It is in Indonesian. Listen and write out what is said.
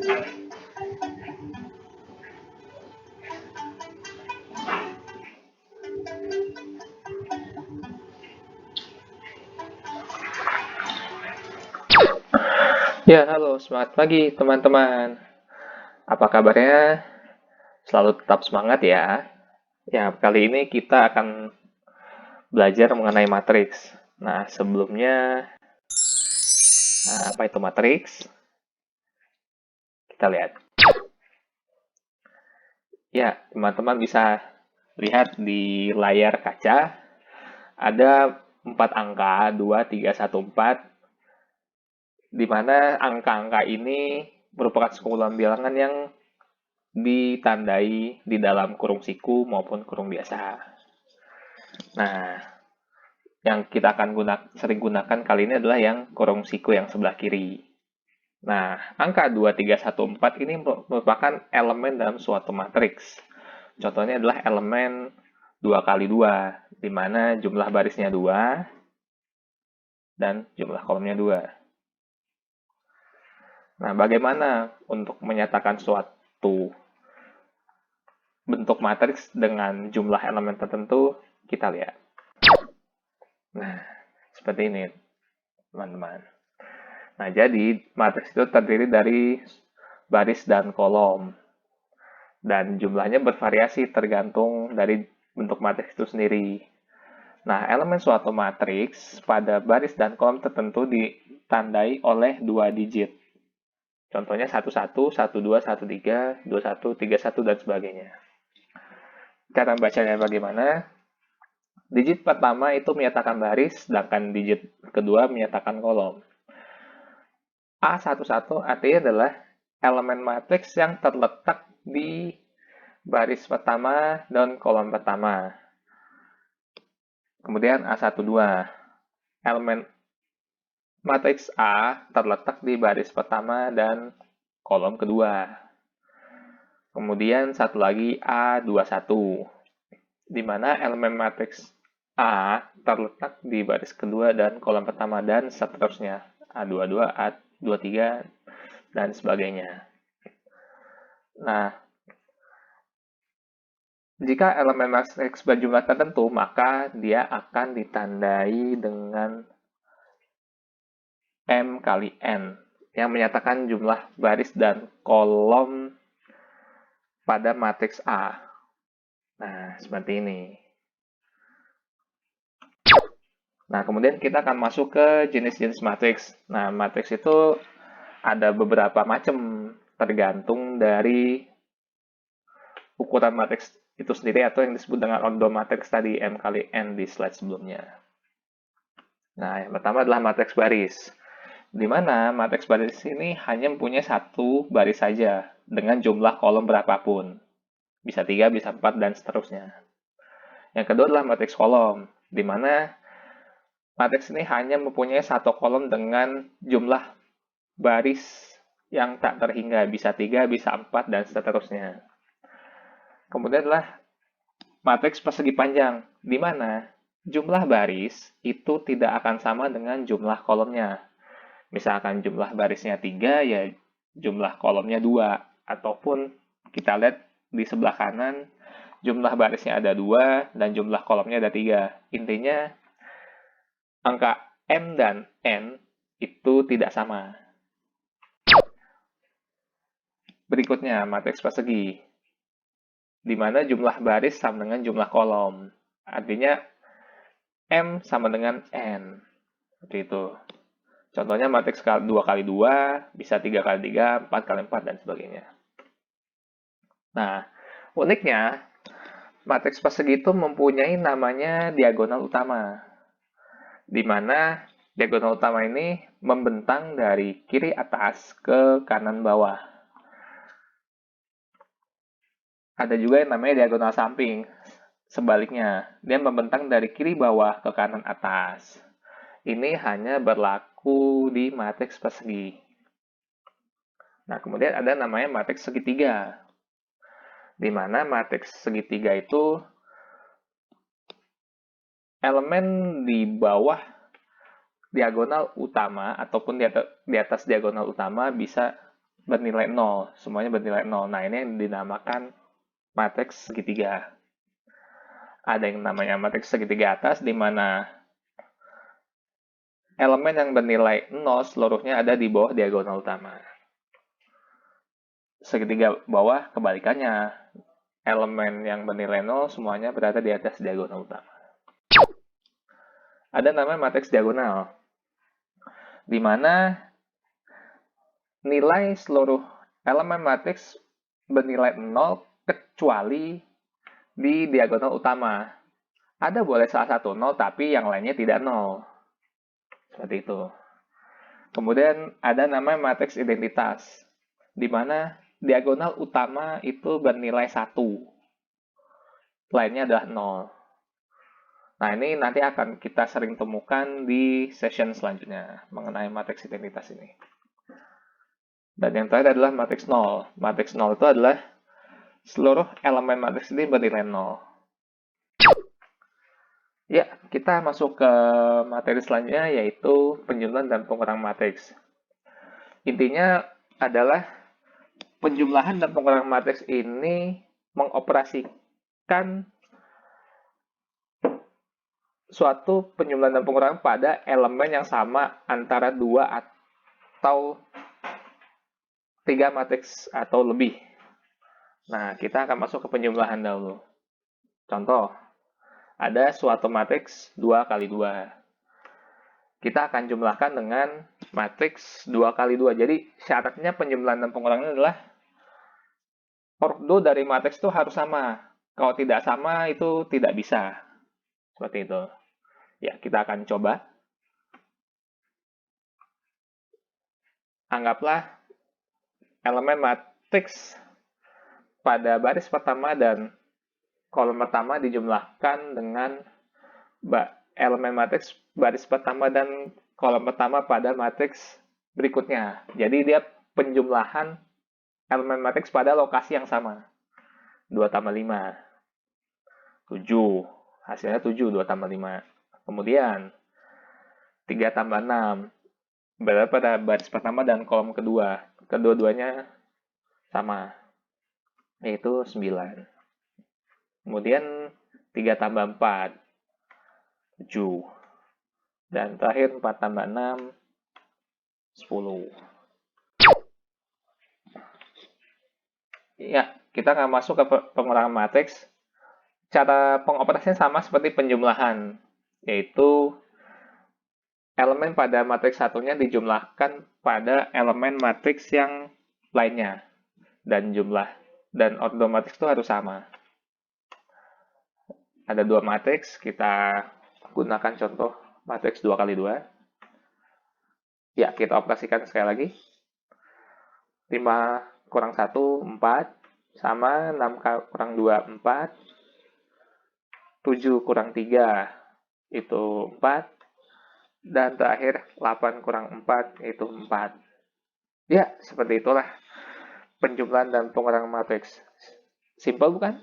Ya, halo, selamat pagi teman-teman. Apa kabarnya? Selalu tetap semangat ya. Ya, kali ini kita akan belajar mengenai matriks. Nah, sebelumnya, apa itu matriks? Kita lihat. Ya, teman-teman bisa lihat di layar kaca, ada 4 angka, 2, 3, 1, 4, di mana angka-angka ini merupakan sekumpulan bilangan yang ditandai di dalam kurung siku maupun kurung biasa. Nah, yang kita akan sering gunakan kali ini adalah yang kurung siku yang sebelah kiri. Nah, angka 2, 3, 1, 4 ini merupakan elemen dalam suatu matriks. Contohnya adalah elemen 2 kali 2, di mana jumlah barisnya 2 dan jumlah kolomnya 2. Nah, bagaimana untuk menyatakan suatu bentuk matriks dengan jumlah elemen tertentu? Kita lihat. Nah, seperti ini, teman-teman. Nah, jadi matriks itu terdiri dari baris dan kolom. Dan jumlahnya bervariasi tergantung dari bentuk matriks itu sendiri. Nah, elemen suatu matriks pada baris dan kolom tertentu ditandai oleh 2 digit. Contohnya 11, 12, 13, 21, 31, dan sebagainya. Cara bacanya bagaimana? Digit pertama itu menyatakan baris, sedangkan digit kedua menyatakan kolom. A11 artinya adalah elemen matriks yang terletak di baris pertama dan kolom pertama. Kemudian A12, elemen matriks A terletak di baris pertama dan kolom kedua. Kemudian satu lagi A21, di mana elemen matriks A terletak di baris kedua dan kolom pertama dan seterusnya. A22, A23, dan sebagainya. Nah, jika elemen matriks berjumlah tertentu, maka dia akan ditandai dengan M kali N, yang menyatakan jumlah baris dan kolom pada matriks A. Nah, seperti ini. Nah, kemudian kita akan masuk ke jenis-jenis matriks. Nah, matriks itu ada beberapa macam, tergantung dari ukuran matriks itu sendiri atau yang disebut dengan ordo matriks tadi, M kali N di slide sebelumnya. Nah, yang pertama adalah matriks baris, di mana matriks baris ini hanya mempunyai satu baris saja dengan jumlah kolom berapapun. Bisa 3, bisa 4, dan seterusnya. Yang kedua adalah matriks kolom, di mana matriks ini hanya mempunyai satu kolom dengan jumlah baris yang tak terhingga, bisa 3, bisa 4, dan seterusnya. Kemudian adalah matriks persegi panjang, di mana jumlah baris itu tidak akan sama dengan jumlah kolomnya. Misalkan jumlah barisnya 3, ya jumlah kolomnya 2. Ataupun kita lihat di sebelah kanan, jumlah barisnya ada 2 dan jumlah kolomnya ada 3. Intinya, angka M dan N itu tidak sama. Berikutnya, matriks persegi, di mana jumlah baris sama dengan jumlah kolom. Artinya, M sama dengan N. Seperti itu. Contohnya matriks 2 kali 2, bisa 3 kali 3, 4 kali 4, dan sebagainya. Nah, uniknya, matriks persegi itu mempunyai namanya diagonal utama, di mana diagonal utama ini membentang dari kiri atas ke kanan bawah. Ada juga yang namanya diagonal samping. Sebaliknya, dia membentang dari kiri bawah ke kanan atas. Ini hanya berlaku di matriks persegi. Nah, kemudian ada namanya matriks segitiga, di mana matriks segitiga itu elemen di bawah diagonal utama ataupun di atas diagonal utama bisa bernilai 0, semuanya bernilai 0. Nah, ini yang dinamakan matriks segitiga. Ada yang namanya matriks segitiga atas, di mana elemen yang bernilai 0 seluruhnya ada di bawah diagonal utama. Segitiga bawah kebalikannya, elemen yang bernilai 0 semuanya berada di atas diagonal utama. Ada namanya matriks diagonal, di mana nilai seluruh elemen matriks bernilai 0 kecuali di diagonal utama. Ada boleh salah satu 0, tapi yang lainnya tidak 0. Seperti itu. Kemudian ada namanya matriks identitas, di mana diagonal utama itu bernilai 1. Lainnya adalah 0. Nah, ini nanti akan kita sering temukan di session selanjutnya mengenai matriks identitas ini. Dan yang terakhir adalah matriks 0. Matriks 0 itu adalah seluruh elemen matriks ini bernilai 0. Ya, kita masuk ke materi selanjutnya, yaitu penjumlahan dan pengurangan matriks. Intinya adalah penjumlahan dan pengurangan matriks ini mengoperasikan suatu penjumlahan dan pengurangan pada elemen yang sama antara 2 atau 3 matriks atau lebih. Nah, kita akan masuk ke penjumlahan dahulu. Contoh, ada suatu matriks 2 kali 2. Kita akan jumlahkan dengan matriks 2 kali 2. Jadi, syaratnya penjumlahan dan pengurangan adalah ordo dari matriks itu harus sama. Kalau tidak sama, itu tidak bisa. Seperti itu. Ya, kita akan coba. Anggaplah elemen matriks pada baris pertama dan kolom pertama dijumlahkan dengan elemen matriks baris pertama dan kolom pertama pada matriks berikutnya. Jadi dia penjumlahan elemen matriks pada lokasi yang sama. 2 tambah 5. 7. Hasilnya 7, 2 tambah 5. Kemudian 3 tambah 6. Berada pada baris pertama dan kolom kedua. Kedua-duanya sama, yaitu 9. Kemudian 3 tambah 4. 7. Dan terakhir 4 tambah 6. 10. Ya, kita akan masuk ke pengurangan matriks. Cara pengoperasian sama seperti penjumlahan, yaitu elemen pada matriks satunya dijumlahkan pada elemen matriks yang lainnya. Dan ordo matriks itu harus sama. Ada 2 matriks, kita gunakan contoh matriks 2 kali 2. Ya, kita operasikan sekali lagi. 5 kurang 1, 4. Sama 6 kurang 2, 4. 7 kurang 3, itu 4. Dan terakhir 8 kurang 4, itu 4. Ya, seperti itulah penjumlahan dan pengurangan matriks. Simpel bukan?